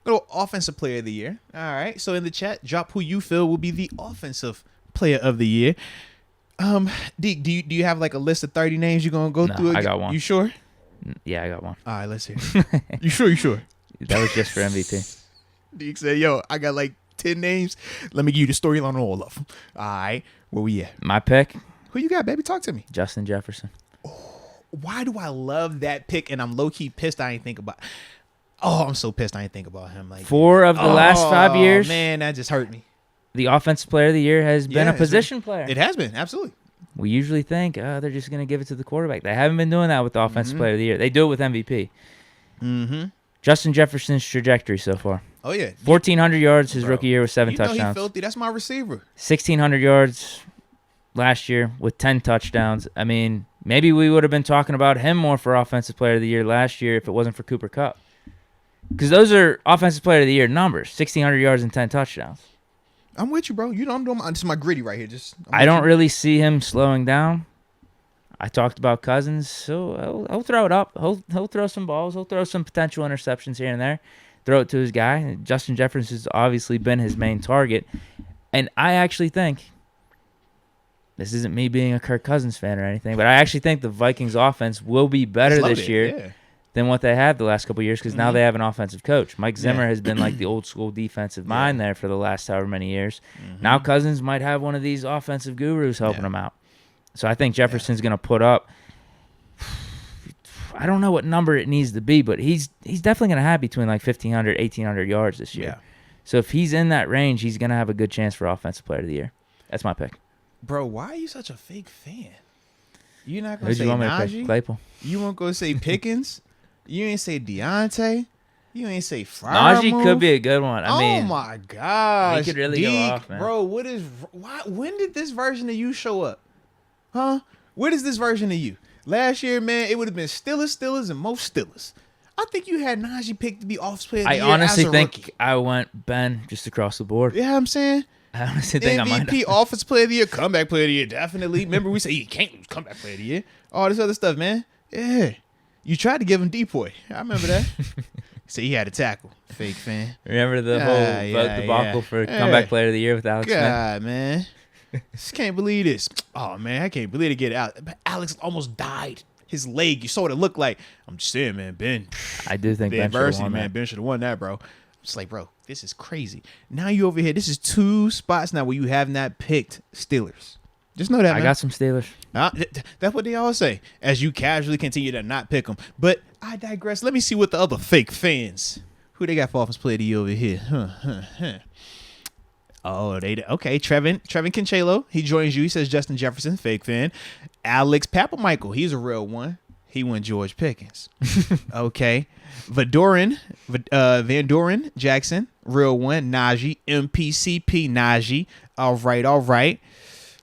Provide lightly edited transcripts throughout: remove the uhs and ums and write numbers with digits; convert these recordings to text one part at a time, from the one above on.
Little offensive player of the year. All right. So in the chat, drop who you feel will be the offensive player of the year. Deke, do you have like a list of 30 names you're gonna go through? I got one. You sure? Yeah, I got one. All right, let's hear it. You sure? That was just for MVP. Deke said, yo, I got like 10 names. Let me give you the storyline on all of them. All right, where we at? My pick, Who you got, baby? Talk to me. Justin Jefferson. Why do I love that pick? And I'm low-key pissed I ain't think about. Oh, I'm so pissed I ain't think about him. Like 4 of the last 5 years, man, that just hurt me. the offensive player of the year has been a position player. It has been, absolutely. We usually think they're just going to give it to the quarterback. They haven't been doing that with the offensive player of the year. They do it with MVP. Mm-hmm. Justin Jefferson's trajectory so far. Oh, yeah. 1,400 yards his rookie year with 7 touchdowns. You know he filthy. That's my receiver. 1,600 yards last year with 10 touchdowns. I mean, maybe we would have been talking about him more for offensive player of the year last year if it wasn't for Cooper Kupp. Because those are offensive player of the year numbers, 1,600 yards and 10 touchdowns. I'm with you, bro. You know I'm doing this is my gritty right here. I don't really see him slowing down. I talked about Cousins, so he'll throw it up. He'll throw some balls. He'll throw some potential interceptions here and there. Throw it to his guy. Justin Jefferson has obviously been his main target. And I actually think, this isn't me being a Kirk Cousins fan or anything, but I actually think the Vikings offense will be better this year than what they had the last couple of years because now they have an offensive coach. Mike Zimmer has been like the old school defensive mind there for the last however many years. Now Cousins might have one of these offensive gurus helping him out. So I think Jefferson's going to put up, I don't know what number it needs to be, but he's definitely going to have between like 1,500, 1,800 yards this year. Yeah. So if he's in that range, he's going to have a good chance for Offensive Player of the Year. That's my pick. Bro, why are you such a fake fan? You're not going to say Najee? Claypool? You won't go say Pickens? You ain't say Deontay? You ain't say Fryer? Najee could be a good one. I mean, oh my gosh. he could really go off, man. Bro, when did this version of you show up? Huh? What is this version of you? Last year, man, it would have been Steelers, and most Steelers. I think you had Najee picked to be offensive player of the year. I honestly think rookie. I went Ben just across the board. You know what I'm saying? I honestly think I might MVP, offensive player of the year, comeback player of the year, definitely. Remember, we say he can't lose comeback player of the year. All this other stuff, man. Yeah. You tried to give him DPOY. I remember that. So he had a tackle. Fake fan. Remember the whole vote debacle for comeback player of the year with Alex Smith? God, man. Just can't believe this. Oh, man, I can't believe it. Get out. Alex almost died. His leg, you saw what it looked like. I'm just saying, man, Ben. I do think Ben should have won that. Ben should have won that, bro. I'm just like, bro, this is crazy. Now you over here. This is 2 spots now where you have not picked Steelers. Just know that, man. I got some Steelers. That's what they all say as you casually continue to not pick them. But I digress. Let me see what the other fake fans, who they got for offense player of the year over here. Oh, okay. Trevin Cancelo, he joins you. He says Justin Jefferson, fake fan. Alex Papamichael, he's a real one. He went George Pickens. Okay. Van Doren Jackson, real one. Najee, MPCP Najee. All right.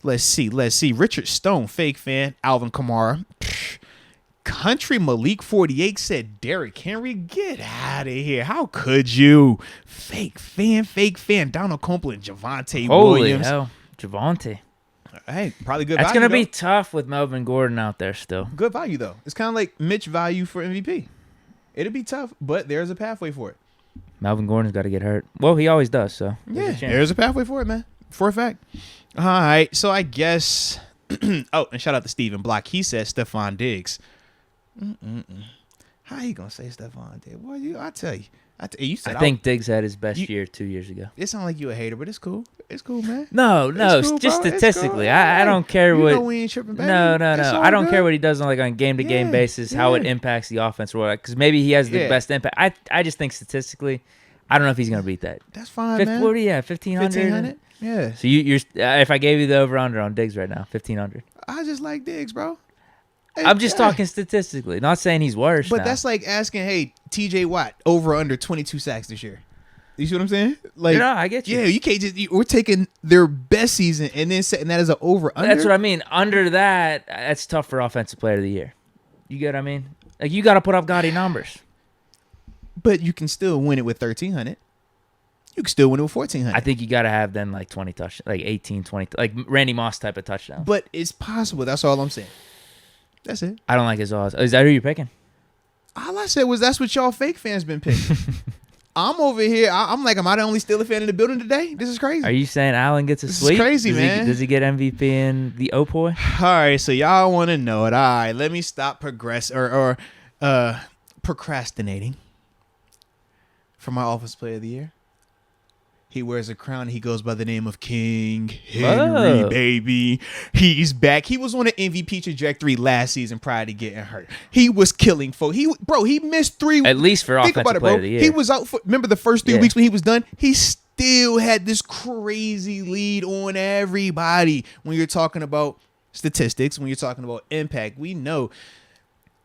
Let's see. Richard Stone, fake fan. Alvin Kamara. Country Malik 48 said Derrick Henry. Get out of here. How could you? Fake fan. Donald Copeland, Javonte Williams. Holy hell. Javonte. Hey, probably good That's value. That's going to be tough with Melvin Gordon out there still. Good value, though. It's kind of like Mitch value for MVP. It'll be tough, but there's a pathway for it. Melvin Gordon's got to get hurt. Well, he always does, so. There's a pathway for it, man. For a fact. All right, so I guess. Oh, and shout out to Steven Block. He said Stephon Diggs. How you gonna say Stephon Diggs? Boy, I tell you. You said I think Diggs had his best year 2 years ago. It sounds like you a hater, but it's cool. It's cool, man. No, cool, just statistically. Cool. I don't care what. Know we ain't tripping, baby. No. I don't care what he does on a game-to-game basis, how it impacts the offense, or because maybe he has the best impact. I just think statistically, I don't know if he's gonna beat that. That's fine, man. 1,500. Yeah. So you're if I gave you the over/under on Diggs right now, 1,500. I just like Diggs, bro. I'm just talking statistically, not saying he's worse. But that's like asking, hey, TJ Watt over under 22 sacks this year. You see what I'm saying? Like, I get you. Yeah, you can't we're taking their best season and then setting that as an over under. That's what I mean. Under that, that's tough for offensive player of the year. You get what I mean? Like you got to put up gaudy numbers. But you can still win it with 1,300. You can still win it with 1,400. I think you got to have then like 20 touchdowns, like 18, 20, like Randy Moss type of touchdown. But it's possible. That's all I'm saying. That's it. I don't like his odds. Is that who you're picking? All I said was that's what y'all fake fans been picking. I'm over here. I'm like, am I the only Steelers fan in the building today? This is crazy. Are you saying Allen gets a This sweep? is crazy, does man. Does he get MVP in the OPOY? All right, so y'all want to know it. All right, let me stop procrastinating for my Offensive Player of the Year. He wears a crown. He goes by the name of King Henry, baby. He's back. He was on an MVP trajectory last season prior to getting hurt. He was killing folks. He missed 3. At least for Think Offensive about it, Player bro. of the Year. He was out for, remember the first 3 weeks when he was done? He still had this crazy lead on everybody. When you're talking about statistics, when you're talking about impact, we know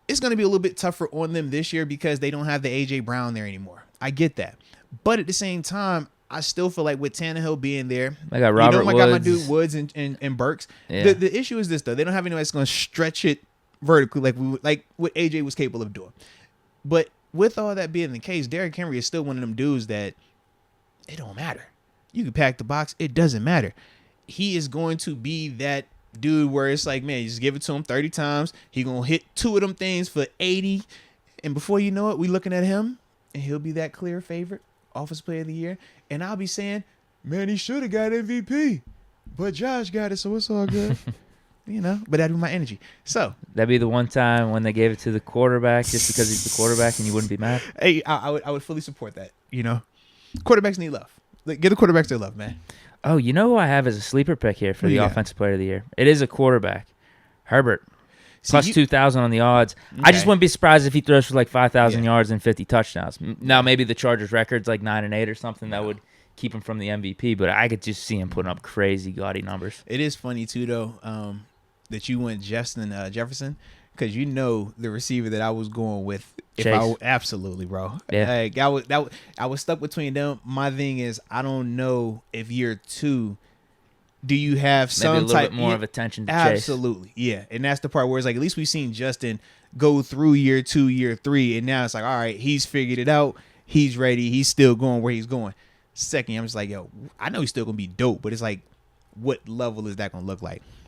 it's going to be a little bit tougher on them this year because they don't have the A.J. Brown there anymore. I get that. But at the same time, I still feel like with Tannehill being there, I got Robert Woods. I got my dude Woods and Burks. Yeah. The issue is this, though. They don't have anyone that's going to stretch it vertically like what AJ was capable of doing. But with all that being the case, Derrick Henry is still one of them dudes that it don't matter. You can pack the box. It doesn't matter. He is going to be that dude where it's like, man, you just give it to him 30 times. He going to hit 2 of them things for 80. And before you know it, we looking at him, and he'll be that clear favorite, Offensive Player of the Year. And I'll be saying, man, he should have got MVP. But Josh got it, so it's all good. But that'd be my energy. So that'd be the one time when they gave it to the quarterback just because he's the quarterback and you wouldn't be mad. Hey, I would fully support that. Quarterbacks need love. Give the quarterbacks their love, man. Oh, you know who I have as a sleeper pick here for the Offensive Player of the Year? It is a quarterback. Herbert. Plus 2,000 on the odds. Okay. I just wouldn't be surprised if he throws for like 5,000 yards and 50 touchdowns. Now, maybe the Chargers' record's like 9-8 or something that would keep him from the MVP, but I could just see him putting up crazy, gaudy numbers. It is funny, too, though, that you went Justin Jefferson, because the receiver that I was going with. Absolutely, bro. Yeah. Like, I was stuck between them. My thing is, I don't know if year 2, do you have some maybe a little type bit more of attention to chase? Absolutely, yeah. And that's the part where it's like, at least we've seen Justin go through year 2, year 3, and now it's like, all right, he's figured it out. He's ready. He's still going where he's going. Second, I'm just like, yo, I know he's still gonna be dope, but it's like, what level is that gonna look like?